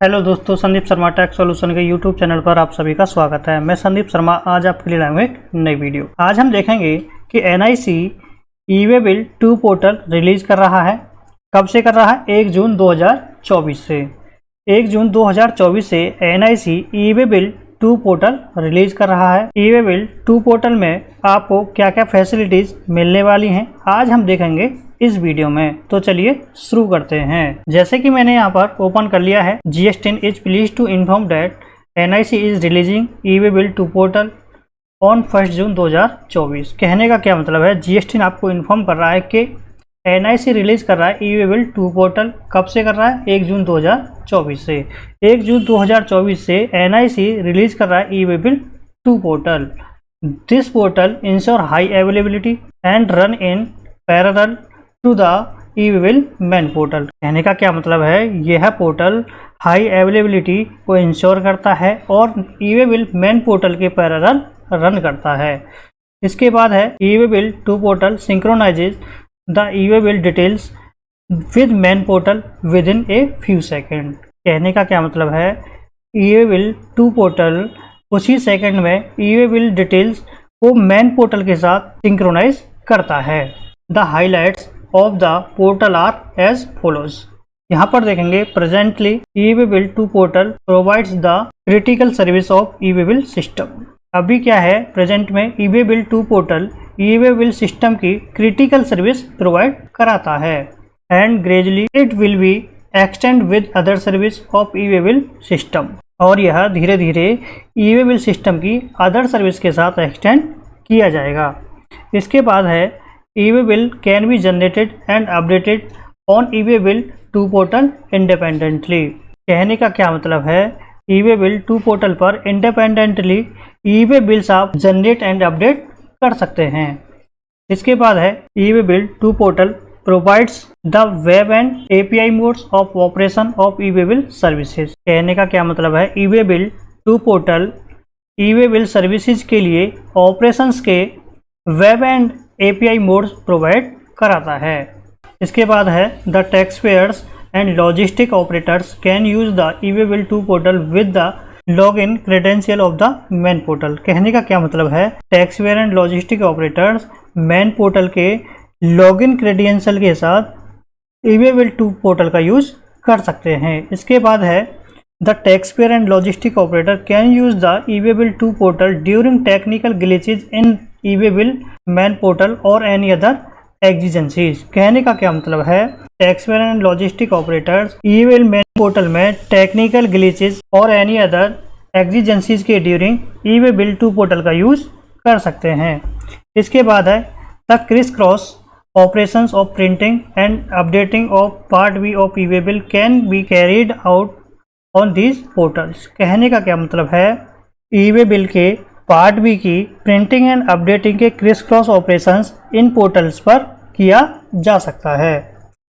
Hello दोस्तों, Sandeep Sharma take solution के YouTube channel पर आप सभी का स्वागत है। मैं संदीप शर्मा आज आपके लिए लाया हूं एक नई वीडियो। आज हम देखेंगे कि NIC e-way bill 2 portal release कर रहा है। कब से कर रहा है? 1 जून 2024 से। 1 जून 2024 से NIC e-way bill 2 portal release कर रहा है। ई-वे बिल 2 पोर्टल में आपको क्या क्या फैसिलिटीज मिलने वाली हैं, आज हम देखेंगे इस वीडियो में। तो चलिए शुरू करते हैं। जैसे कि मैंने यहाँ पर ओपन कर लिया है। GS10 is please to inform that NIC is releasing e way bill 2 portal on 1 June 2024। कहने का क्या मतलब है? GS10 आपको इन्फॉर्म कर रहा है कि NIC रिलीज कर रहा है ई-वे बिल 2 पोर्टल। कब से कर रहा है? 1 जून 2024 से। 1 जून 2024 से NIC रिलीज कर रहा है e way bill 2 portal. This portal ensure high availability and run in parallel to the e way bill main portal. कहने का क्या मतलब है? यह पोर्टल हाई अवेलेबिलिटी को इंश्योर करता है और ई-वे बिल मेन पोर्टल के पैरेलल रन करता है। इसके बाद है e way bill 2 portal synchronizes the e way bill details with main portal within a few second. कहने का क्या मतलब है? ई-वे बिल 2 पोर्टल उसी सेकंड में ई-वे बिल डिटेल्स को मेन पोर्टल के साथ सिंक्रोनाइज करता है। The highlights of the portal are as follows. यहाँ पर देखेंगे presently e way bill 2 portal provides the critical service of e way bill system. अभी क्या है? प्रेजेंट में e way bill 2 portal e way bill system की क्रिटिकल सर्विस प्रोवाइड कराता है and gradually it will be extend with other service of e way bill system. और यह धीरे धीरे ई-वे बिल सिस्टम की अदर सर्विस के साथ एक्सटेंड किया जाएगा। इसके बाद है e way bill can be generated and updated on e-way bill 2 portal independently. कहने का क्या मतलब है? ई-वे बिल 2 पोर्टल पर इंडिपेंडेंटली ई-वे बिल्स आप जनरेट एंड अपडेट कर सकते हैं। इसके बाद है e way bill 2 portal provides the web and API modes of operation of e way bill services. कहने का क्या मतलब है? E way bill 2 portal e way bill services के लिए ऑपरेशंस के web and API modes provide कराता है। इसके बाद है the taxpayers and logistic operators can use the e way bill 2 portal with the log in credential of the main portal. कहने का क्या मतलब है? Taxpayer and logistic operators main portal के लॉग इन क्रेडेंशियल के साथ ई-वे बिल 2 पोर्टल का use कर सकते हैं। इसके बाद है the taxpayer and logistic operator can use the e way bill 2 portal during technical glitches in e-way bill man portal और एनी अदर एग्जिजेंसीज। कहने का क्या मतलब है? Taxpayer and logistic operators e-way bill man portal में टेक्निकल ग्लिचेज और any other एग्जिजेंसीज के during e-way bill 2 portal का यूज कर सकते हैं। इसके बाद है the criss cross operations of printing and updating of part B of e-way bill can be carried out on these portals। कहने का क्या मतलब है? ई-वे बिल के पार्ट बी की प्रिंटिंग एंड अपडेटिंग के क्रिस क्रॉस ऑपरेशंस इन पोर्टल्स पर किया जा सकता है।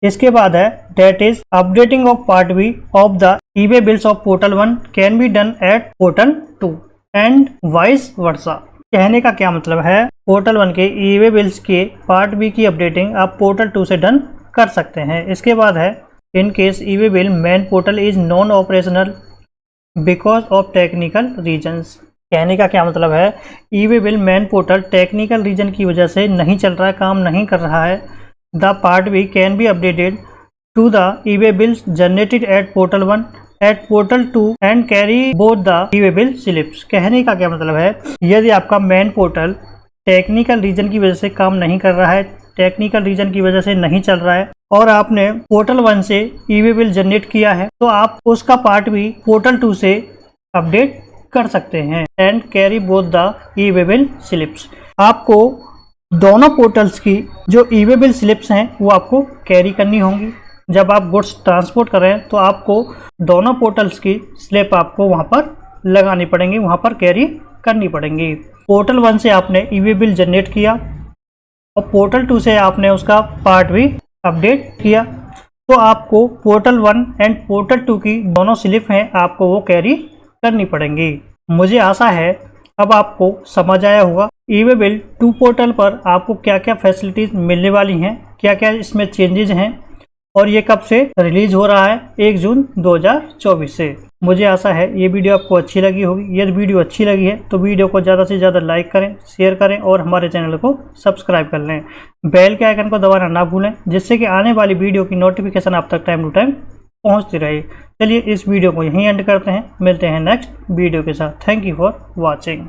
इसके बाद है that is updating of part b of the e way bills of portal 1 can be done at portal 2 and vice versa. कहने का क्या मतलब है? पोर्टल 1 के ई-वे बिल्स के पार्ट बी की अपडेटिंग आप पोर्टल 2 से डन कर सकते हैं। इसके बाद है in case e way bill main portal is non operational because of technical reasons. कहने का क्या मतलब है? E way bill main portal technical reason की वजह से नहीं चल रहा है, काम नहीं कर रहा है। The part b can be updated to the e way bills generated at portal 1 at portal 2 and carry both the e way bill slips. कहने का क्या मतलब है? यदि आपका मेन पोर्टल टेक्निकल रीजन की वजह से काम नहीं कर रहा है, टेक्निकल रीजन की वजह से नहीं चल रहा है और आपने पोर्टल 1 से ई-वे बिल जनरेट किया है, तो आप उसका पार्ट भी पोर्टल 2 से अपडेट कर सकते हैं and carry both the e way bill slips. आपको दोनों पोर्टल्स की जो ई-वे बिल स्लिप्स हैं वो आपको कैरी करनी होंगी। जब आप गुड्स ट्रांसपोर्ट कर रहे हैं तो आपको दोनों पोर्टल्स की स्लिप आपको वहाँ पर लगानी पड़ेंगी, वहाँ पर कैरी करनी पड़ेंगी। पोर्टल 1 से आपने ई-वे बिल जनरेट किया और पोर्टल 2 से आपने उसका पार्ट भी अपडेट किया, तो आपको पोर्टल 1 एंड पोर्टल 2 की दोनों स्लिप हैं आपको वो कैरी करनी पड़ेंगी। मुझे आशा है अब आपको समझ आया होगा ई-वे बिल 2 पोर्टल पर आपको क्या क्या फैसिलिटीज़ मिलने वाली हैं, क्या क्या इसमें चेंजेस हैं और ये कब से रिलीज हो रहा है, 1 जून 2024 से। मुझे आशा है ये वीडियो आपको अच्छी लगी होगी। यदि वीडियो अच्छी लगी है तो वीडियो को ज़्यादा से ज़्यादा लाइक करें, शेयर करें और हमारे चैनल को सब्सक्राइब कर लें। बेल के आइकन को दबाना ना भूलें, जिससे कि आने वाली वीडियो की नोटिफिकेशन आप तक टाइम टू टाइम पहुंचती रहे। चलिए इस वीडियो को यहीं एंड करते हैं, मिलते हैं नेक्स्ट वीडियो के साथ। Thank you for watching.